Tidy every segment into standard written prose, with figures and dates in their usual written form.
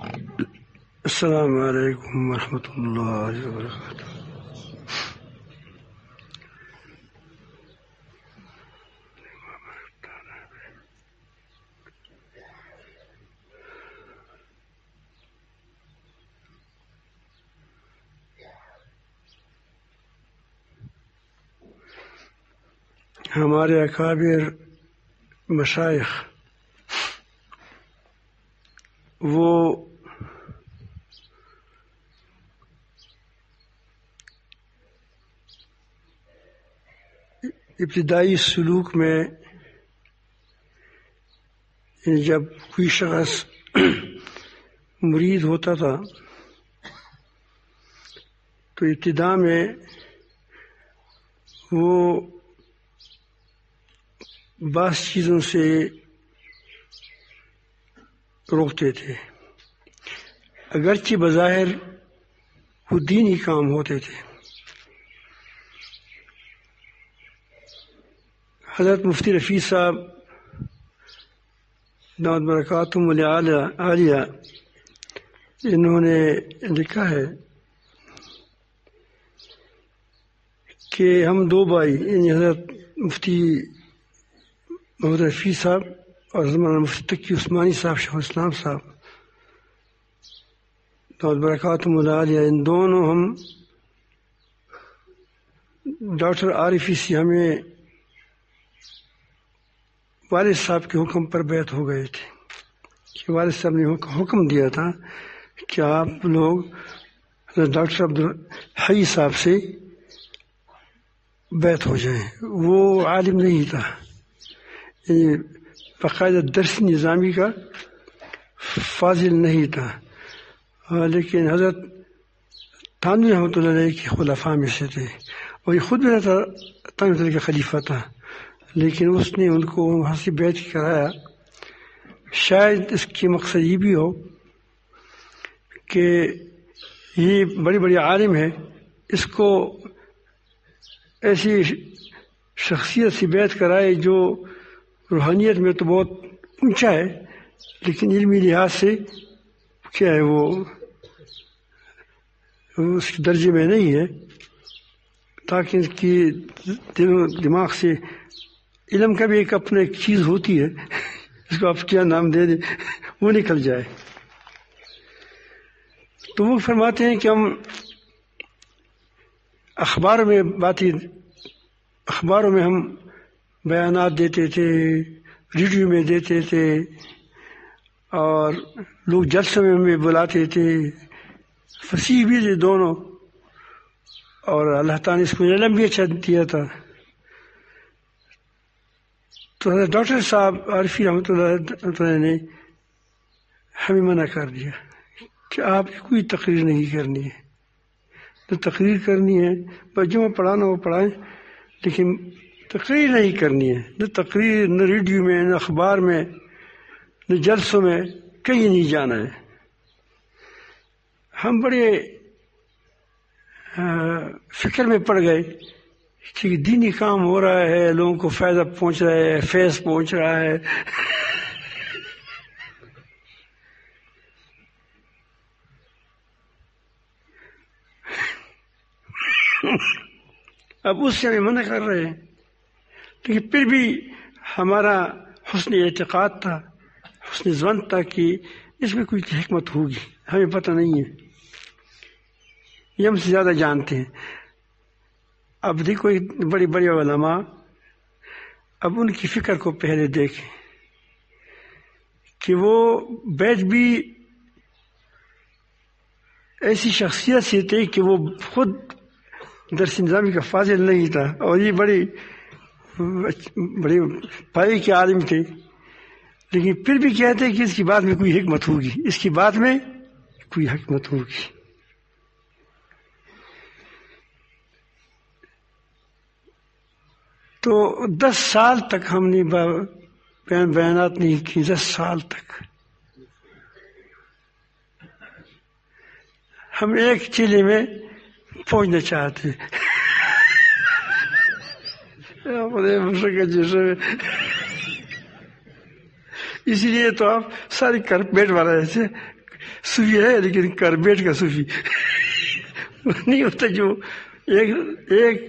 السلام علیکم ورحمۃ اللہ وبرکاتہ۔ ہمارے اکابر مشائخ وہ ابتدائی سلوک میں جب کوئی شخص مرید ہوتا تھا تو ابتدا میں وہ بعض چیزوں سے روکتے تھے، اگرچہ بظاہر وہ دینی کام ہوتے تھے۔ حضرت مفتی رفیع صاحب دامت برکاتہم العالیہ انہوں نے لکھا ہے کہ ہم دو بھائی، یعنی حضرت مفتی محمد رفیع صاحب اور حضرت مولانا مفتی تقی عثمانی صاحب شیخ الاسلام صاحب دامت برکاتہم العالیہ، ان دونوں ہم ڈاکٹر عارفی سے ہمیں والد صاحب کے حکم پر بیعت ہو گئے تھے کہ والد صاحب نے حکم دیا تھا کہ آپ لوگ ڈاکٹر عبدالحی صاحب سے بیعت ہو جائیں۔ وہ عالم نہیں تھا، یعنی باقاعدہ درس نظامی کا فاضل نہیں تھا، لیکن حضرت تھانوی رحمۃ اللہ علیہ کے خلفاء میں سے تھے، اور یہ خود بھی تھانوی اللہ کا خلیفہ تھا، لیکن اس نے ان کو وہاں سے بیعت کرایا۔ شاید اس کے مقصد یہ بھی ہو کہ یہ بڑے بڑے عالم ہے، اس کو ایسی شخصیت سے بیعت کرائے جو روحانیت میں تو بہت اونچا ہے لیکن علمی لحاظ سے کیا ہے وہ اس کے درجے میں نہیں ہے، تاکہ اس کی دل و دماغ سے علم کا بھی ایک اپنا ایک چیز ہوتی ہے، اس کو آپ کیا نام دے دیں وہ نکل جائے۔ تو وہ فرماتے ہیں کہ ہم اخباروں میں ہم بیانات دیتے تھے، ریڈیو میں دیتے تھے، اور لوگ جلسوں میں ہمیں بلاتے تھے، فصیح بھی تھے دونوں، اور اللہ تعالیٰ نے اس کو علم بھی اچھا دیا تھا۔ تو حضرت ڈاکٹر صاحب عارفی رحمۃ اللہ نے ہمیں منع کر دیا کہ آپ نے کوئی تقریر نہیں کرنی ہے، نہ تقریر کرنی ہے، بچوں میں پڑھانا وہ پڑھائیں، لیکن تقریر نہیں کرنی ہے، نہ تقریر، نہ ریڈیو میں، نہ اخبار میں، نہ جلسوں میں، کہیں نہیں جانا ہے۔ ہم بڑے فکر میں پڑ گئے کہ دینی کام ہو رہا ہے، لوگوں کو فائدہ پہنچ رہا ہے، فیض پہنچ رہا ہے۔ اب اس سے ہمیں منع کر رہے ہیں، لیکن پھر بھی ہمارا حسن اعتقاد تھا، حسن ظن تھا کہ اس میں کوئی حکمت ہوگی، ہمیں پتہ نہیں ہے، یہ ہم سے زیادہ جانتے ہیں۔ اب دیکھو بڑے بڑے علماء، اب ان کی فکر کو پہلے دیکھیں کہ وہ بیعت بھی ایسی شخصیت سے تھے کہ وہ خود درس نظامی کا فاضل نہیں تھا، اور یہ بڑے پائے کے عالم تھے، لیکن پھر بھی کہتے ہیں کہ اس کی بات میں کوئی حکمت ہوگی، اس کی بات میں کوئی حکمت ہوگی۔ تو 10 سال تک ہم نے بیانات نہیں کی، 10 سال تک ہم ایک چیلے میں پہنچنا چاہتے اسی لیے تو آپ ساری بیٹھ والا ایسے صوفی ہے لیکن کاربیٹ کا صوفی نہیں ہوتا، جو ایک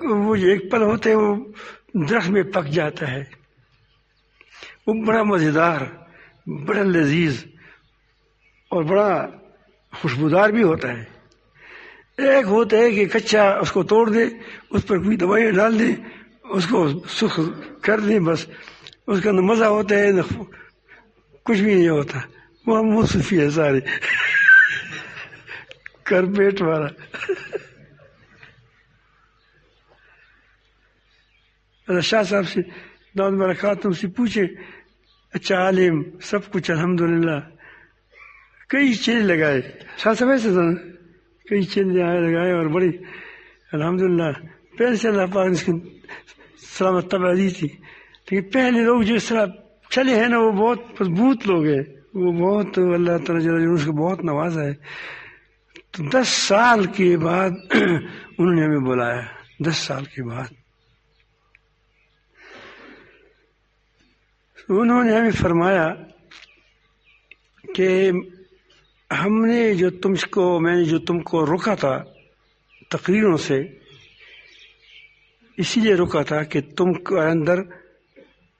وہ ایک پل ہوتا ہے وہ درخت میں پک جاتا ہے، وہ بڑا مزیدار، بڑا لذیذ اور بڑا خوشبودار بھی ہوتا ہے۔ ایک ہوتا ہے کہ کچا اس کو توڑ دے، اس پر کوئی دوائیاں ڈال دے، اس کو سرخ کر دیں، بس اس کا نہ مزہ ہوتا ہے نہ کچھ بھی نہیں ہوتا۔ وہ صوفی ہے سارے کاربیٹ والا۔ شاہ صاحب سے دعوت برکاتہم سے پوچھے، اچھا عالم، سب کچھ الحمدللہ، کئی چیز لگائے، شاہ صاحب ایسے تھا، کئی چیز لگائے اور بڑی الحمدللہ پہلے سے اللہ پاک نے اس کی سلامت طبع دی تھی، لیکن پہلے لوگ جو اس طرح چلے ہیں نا وہ بہت مضبوط لوگ ہیں، وہ بہت اللہ تعالیٰ جل جلالہ اس کو بہت نوازا ہے۔ تو 10 سال کے بعد انہوں نے ہمیں بلایا، 10 سال کے بعد انہوں نے ہمیں فرمایا کہ ہم نے جو میں نے جو تم کو روکا تھا تقریروں سے، اسی لیے روکا تھا کہ تم کے اندر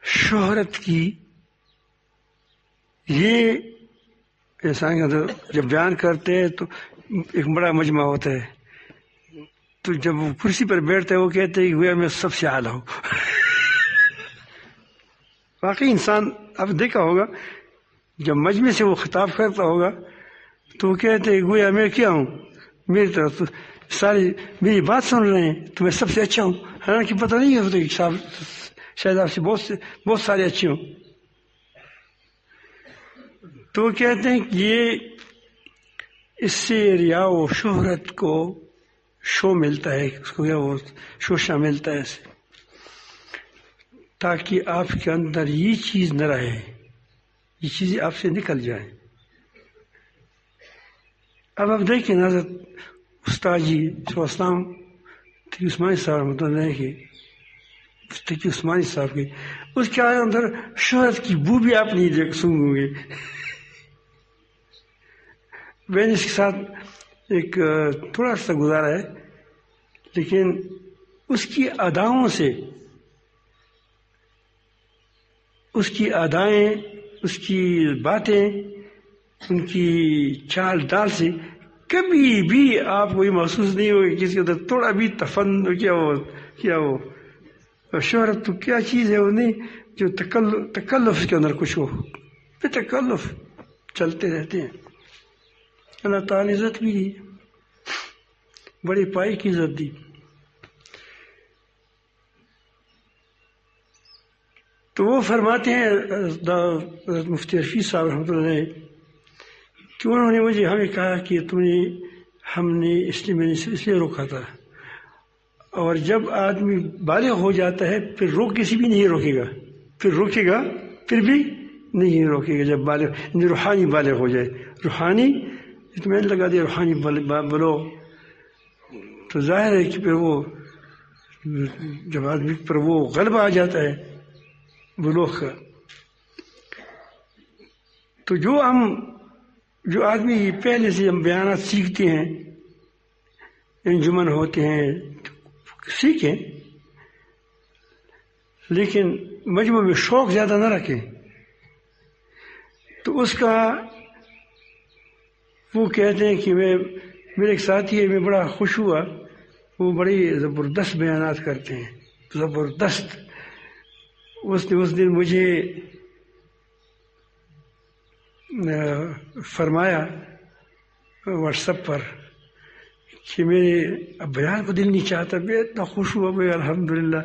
شہرت کی، یہ انسان کے اندر جب بیان کرتے ہیں تو ایک بڑا مجمع ہوتا ہے، تو جب وہ کرسی پر بیٹھتے ہیں وہ کہتے ہیں کہ گویا میں سب سے اعلیٰ ہوں۔ واقعی انسان آپ دیکھا ہوگا جب مجمع سے وہ خطاب کرتا ہوگا تو وہ کہتے ہیں گویا میں کیا ہوں، میری طرف تو ساری میری بات سن رہے ہیں تو میں سب سے اچھا ہوں، حالانکہ پتہ نہیں ہوتا کہ شاید آپ سے بہت سارے اچھے ہوں۔ تو وہ کہتے ہیں کہ یہ اس سے ریا و شہرت کو شو ملتا ہے، اس کو کیا وہ شوشہ ملتا ہے اسے، تاکہ آپ کے اندر یہ چیز نہ رہے، یہ چیزیں آپ سے نکل جائیں۔ اب آپ دیکھیں حضرت استاد جی صلی اللہ علیہ وسلم تقی عثمانی صاحب رحمۃ اللہ کے، تقی عثمانی صاحب کے، اس کے اندر شہرت کی بو بھی آپ نہیں سنگو گے۔ میں نے اس کے ساتھ ایک تھوڑا سا گزارا ہے، لیکن اس کی اداؤں سے، اس کی ادائیں، اس کی باتیں، ان کی چال ڈال سے کبھی بھی آپ کو یہ محسوس نہیں ہوگی کہ اس کے اندر تھوڑا بھی تفن کیا ہو شہرت تو کیا چیز ہے وہ نہیں جو تکلف کے اندر کچھ ہو، بے تکلف چلتے رہتے ہیں۔ اللہ تعالیٰ نے عزت بھی دی، بڑی پائی کی عزت دی۔ تو وہ فرماتے ہیں حضرت مفتی رشید صاحب رحمۃ اللہ علیہ کہ انہوں نے مجھے ہمیں کہا کہ ہم نے اس لیے روکا تھا، اور جب آدمی بالغ ہو جاتا ہے پھر کسی بھی نہیں روکے گا، پھر روکے گا پھر بھی نہیں روکے گا، جب بالغ روحانی بالغ ہو جائے، روحانی تو میں نے لگا دیا روحانی بلوغ، تو ظاہر ہے کہ پھر وہ جب آدمی پر وہ غلبہ آ جاتا ہے بلوغ کا، تو جو آدمی پہلے سے ہم بیانات سیکھتے ہیں، انجمن ہوتے ہیں، سیکھیں، لیکن مجموع میں شوق زیادہ نہ رکھیں، تو اس کا وہ کہتے ہیں کہ میرے ایک ساتھی ہے، میں بڑا خوش ہوا، وہ بڑی زبردست بیانات کرتے ہیں، زبردست۔ اس دن مجھے فرمایا واٹس ایپ پر کہ میرے اب بیان کو دل نہیں چاہتا، میں اتنا خوش ہوا، میں الحمدللہ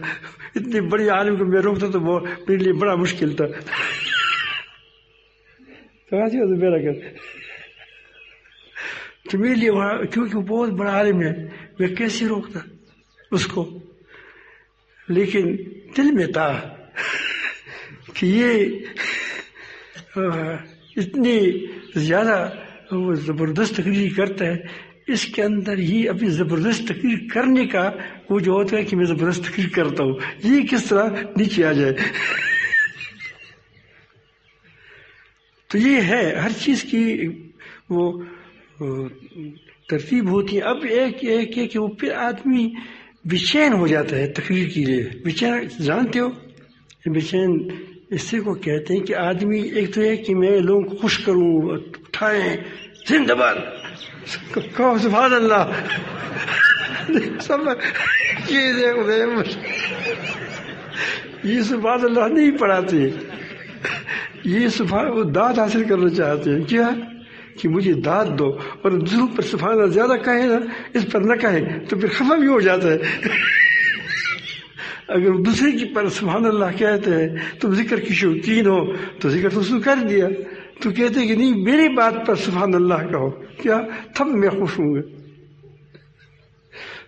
اتنے بڑے عالم کو میں روکتا تو میرے لیے بڑا مشکل تھا۔ تو میرے لیے کیونکہ وہ بہت بڑا عالم ہے، میں کیسے روکتا اس کو، لیکن دل میں تھا کہ یہ اتنی زیادہ وہ زبردست تقریر کرتا ہے، اس کے اندر ہی اپنی زبردست تقریر کرنے کا وہ جو ہوتا ہے کہ میں زبردست تقریر کرتا ہوں، یہ کس طرح نیچے آ جائے۔ تو یہ ہے ہر چیز کی وہ ترتیب ہوتی ہے. اب ایک کہ وہ پھر آدمی بے چین ہو جاتا ہے تقریر کے لیے. بے چین جانتے ہو بے چین اس سے کو کہتے ہیں کہ آدمی ایک تو ہے کہ میں لوگوں کو خوش کروں، اٹھائیں زندہ باد کہو سبحان اللہ سب یہ سبحان اللہ نہیں پڑھاتے. یہ سبحان وہ داد حاصل کرنا چاہتے ہیں. کیا کہ مجھے داد دو، اور دوسروں پر سبحان اللہ زیادہ کہے نا، اس پر نہ کہے تو پھر خفا بھی ہو جاتا ہے. اگر دوسرے کی پر سبحان اللہ کہتے ہیں تم ذکر کی شوقین ہو تو ذکر تو اس نے کر دیا. تو کہتے کہ نہیں میری بات پر سبحان اللہ کہو، کیا تب میں خوش ہوں گا.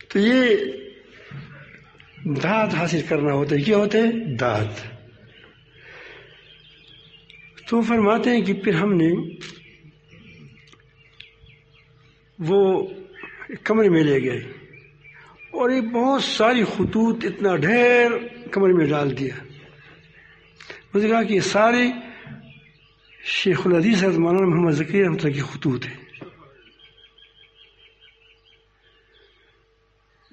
تو یہ داد حاصل کرنا ہوتا ہے. کیا ہوتا ہے؟ داد. تو فرماتے ہیں کہ پھر ہم نے وہ کمرے میں لے گئے اور یہ بہت ساری خطوط اتنا ڈھیر کمرے میں ڈال دیا. مجھے کہا کہ یہ سارے شیخ الحدیث حضرت مولانا محمد ذکیہ رحمۃ اللہ کی خطوط ہیں.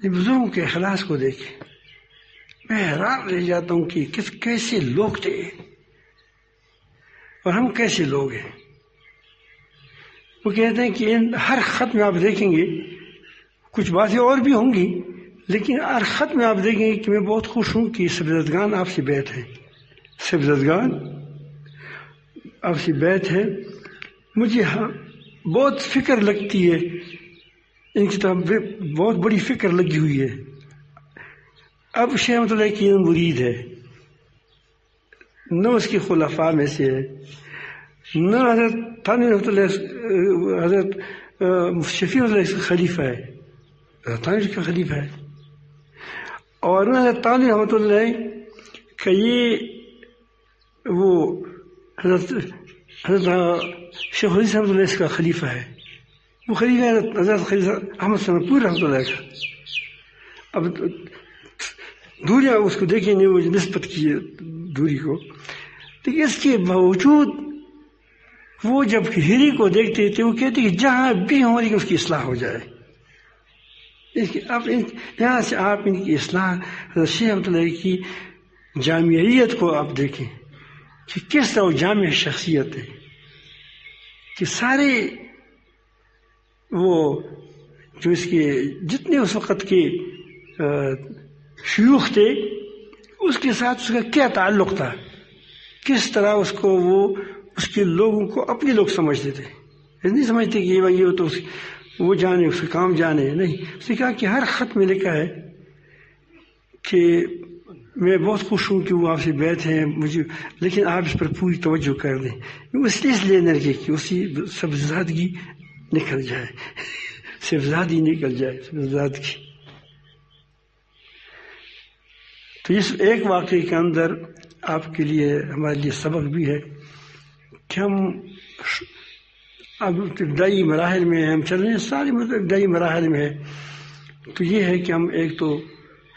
یہ بزرگوں کے اخلاص کو دیکھیں، میں حیران رہ جاتا ہوں کہ کیسے لوگ تھے اور ہم کیسے لوگ ہیں. وہ کہتے ہیں کہ ہر خط میں آپ دیکھیں گے کچھ باتیں اور بھی ہوں گی، لیکن ہر خط میں آپ دیکھیں گے کہ میں بہت خوش ہوں کہ سبزدگان آپ سے بیعت ہے. سبزدگان آپ سے بیعت ہے. مجھے بہت فکر لگتی ہے، ان کتاب بہت بڑی فکر لگی ہوئی ہے. اب شیخ رحمۃ اللہ کی مرید ہے، نہ اس کے خلفاء میں سے ہے، نہ حضرت تھانوی رحمۃ اللہ حضرت شفیع اللہ کا خلیفہ ہے، حضرت تھانوی کا خلیفہ ہے، اور نہ حضرت تھانوی رحمۃ اللہ کا یہ وہ حضرت شیخ الحدیث رحمۃ اللہ کا خلیفہ ہے. وہ خلیفہ حضرت خلیفہ احمد ثانوی پور رحمۃ اللہ کا. اب دوریاں اس کو دیکھیں نہیں، وہ نسبت کی دوری کو، لیکن اس کے باوجود وہ جب ہری کو دیکھتے تھے وہ کہتے کہ جہاں بھی ہوں لیکن اس کی اصلاح ہو جائے. اب یہاں سے آپ ان کی اصلاح حضرت شیخ رحمۃ اللہ کی جامعیت کو آپ دیکھیں کہ کس طرح وہ جامع شخصیت ہے، کہ سارے وہ جو اس کے جتنے اس وقت کے شیوخ تھے اس کے ساتھ اس کا کیا تعلق تھا، کس طرح اس کو وہ اس کے لوگوں کو اپنے لوگ سمجھتے تھے. نہیں سمجھتے کہ یہ تو وہ جانے اس کا کام جانے. نہیں، اس نے کہا کہ ہر خط میں لکھا ہے کہ میں بہت خوش ہوں کہ وہ آپ سے بیعت ہیں مجھے، لیکن آپ اس پر پوری توجہ کر دیں. اس لیے نہ لگے کہ اسی سبزادگی نکل جائے، سبزادی نکل جائے، سبزادگی. تو اس ایک واقعے کے اندر آپ کے لیے ہمارے لیے سبق بھی ہے کہ ہم اب ابتدائی مراحل میں ہم چل رہے ہیں، سارے ابتدائی مراحل میں ہے. تو یہ ہے کہ ہم ایک تو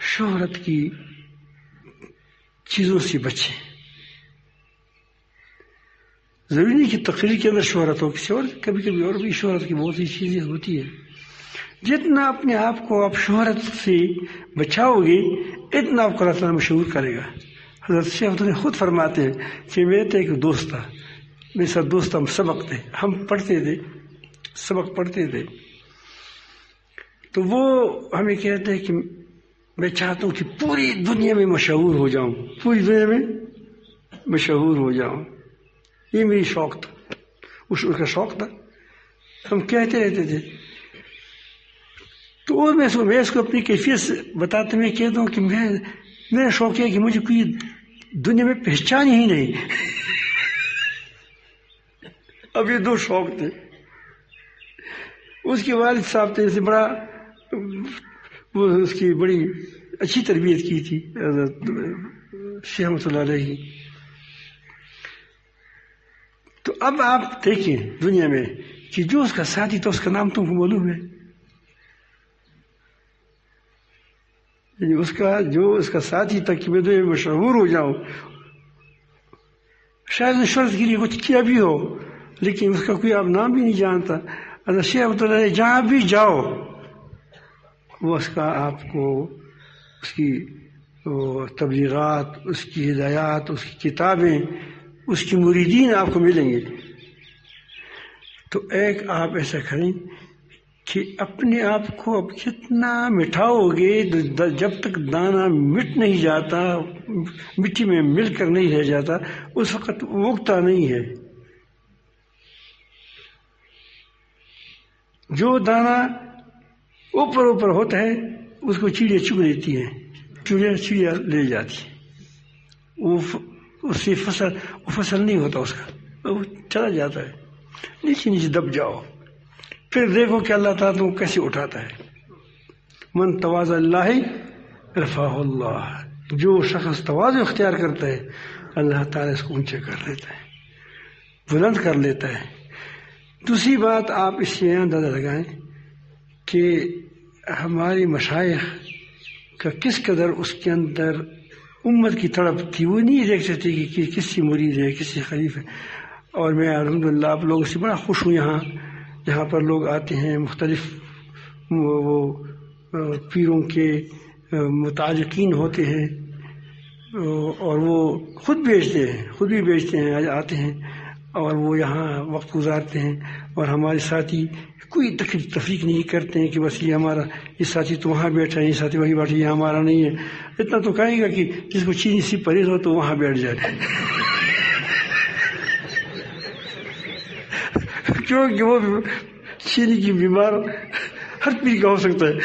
شہرت کی چیزوں سے بچیں. ضروری نہیں کہ تقریر کے اندر شہرت ہو، کسی اور کبھی کبھی اور بھی شہرت کی بہت سی چیزیں ہوتی ہیں. جتنا اپنے آپ کو آپ شہرت سے بچاؤ گے اتنا آپ کو اللہ تعالیٰ مشہور کرے گا. حضرت شیخ نے خود فرماتے ہیں کہ میرے تو ایک دوست تھا، میرے ساتھ دوست ہم سبق تھے، ہم پڑھتے تھے، سبق پڑھتے تھے. تو وہ ہمیں کہتے ہیں کہ میں چاہتا ہوں کہ پوری دنیا میں مشہور ہو جاؤں، پوری دنیا میں مشہور ہو جاؤں. یہ میری شوق تھا، اس کا شوق تھا، ہم کہتے رہتے تھے. تو میں اس کو اپنی کیفیت سے بتاتے ہوئے کہتا ہوں کہ میرا شوق ہے کہ مجھے کوئی دنیا میں پہچان ہی نہیں. اب یہ دو شوق تھے. اس کے والد صاحب تھے، اسے بڑا وہ اس کی بڑی اچھی تربیت کی تھی حضرت شیخ رحمۃ اللہ علیہ کی. تو اب آپ دیکھیں دنیا میں کہ جو اس کا ساتھی تھا اس کا نام تم کو معلوم ہے، اس کا جو اس کا ساتھی تھا کہ میں تو مشہور ہو جاؤں، شاید نے شہرت کے لیے کچھ کیا بھی ہو لیکن اس کا کوئی آپ نام بھی نہیں جانتا. شیخ رحمۃ اللہ علیہ جہاں بھی جاؤ وہ اس کا آپ کو اس کی تبلیغات، اس کی ہدایات، اس کی کتابیں، اس کی مریدین آپ کو ملیں گے. تو ایک آپ ایسا کریں کہ اپنے آپ کو اب کتنا مٹھاؤ گے، جب تک دانہ مٹ نہیں جاتا، مٹی میں مل کر نہیں رہ جاتا، اس وقت اگتا نہیں ہے. جو دانہ اوپر اوپر ہوتا ہے اس کو چڑیا چگ لیتی ہیں، چڑیا لے جاتی ہے، اس سے فصل نہیں ہوتا، اس کا وہ چلا جاتا ہے. نیچے نیچے دب جاؤ، پھر دیکھو کہ اللہ تعالیٰ تم کو کیسے اٹھاتا ہے. من تواضع اللہ رفعہ اللہ. جو شخص تواضع اختیار کرتا ہے اللہ تعالیٰ اس کو اونچا کر لیتا ہے، بلند کر لیتا ہے. دوسری بات آپ اس سے اندازہ لگائیں کہ ہماری مشائخ کا کس قدر اس کے اندر امت کی تڑپ تھی. وہ نہیں دیکھ سکتے کہ کس سے مرید ہے، کس سے خلیف ہے. اور میں الحمدللہ آپ لوگوں سے بڑا خوش ہوں یہاں پر لوگ آتے ہیں، مختلف وہ پیروں کے متعلقین ہوتے ہیں اور وہ خود بھی بیچتے ہیں آتے ہیں اور وہ یہاں وقت گزارتے ہیں. اور ہمارے ساتھی کوئی تفریق نہیں کرتے ہیں کہ بس یہ ہمارا، یہ ساتھی تو وہاں بیٹھا ہے، یہ ساتھی وہیں بیٹھا ہے، یہ ہمارا نہیں ہے. اتنا تو کہیں گا کہ جس کو چینی سی پرہیز ہو تو وہاں بیٹھ جائے کیونکہ وہ چینی کی بیمار ہر پیر کا ہو سکتا ہے.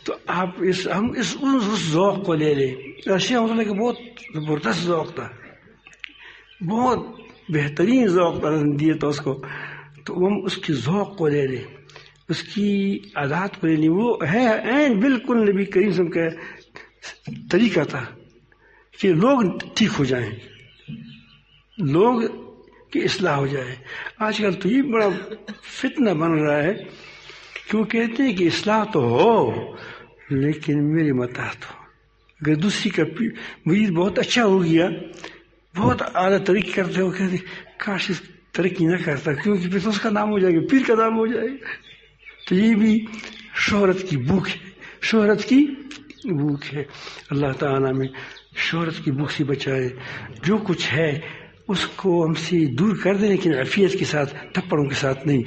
تو آپ ہم اس ذوق کو لے لیں. شیخ رحمۃ اللہ کا بہت زبردست ذوق تھا، بہت بہترین ذوق دیے تھا اس کو. تو ہم اس کی ذوق کو لے لیں، اس کی عادات کو لے لیں. وہ ہے عین بالکل نبی کریم صلی اللہ علیہ وسلم کا طریقہ تھا کہ لوگ ٹھیک ہو جائیں، لوگ کی اصلاح ہو جائے. آج کل تو یہ بڑا فتنہ بن رہا ہے کہ وہ کہتے ہیں کہ اصلاح تو ہو لیکن میرے متحد ہو. اگر دوسری کا مرید بہت اچھا ہو گیا، بہت اعلیٰ ترقی کرتے ہو، کہتے کاش اس ترقی نہ کرتا، کیونکہ پھر تو اس کا نام ہو جائے گا، پیر کا نام ہو جائے گا. تو یہ بھی شہرت کی بھوک ہے، شہرت کی بھوک ہے. اللہ تعالیٰ میں شہرت کی بھوک سے بچائے. جو کچھ ہے اس کو ہم سے دور کر دیں لیکن عافیت کے ساتھ، تھپڑوں کے ساتھ نہیں.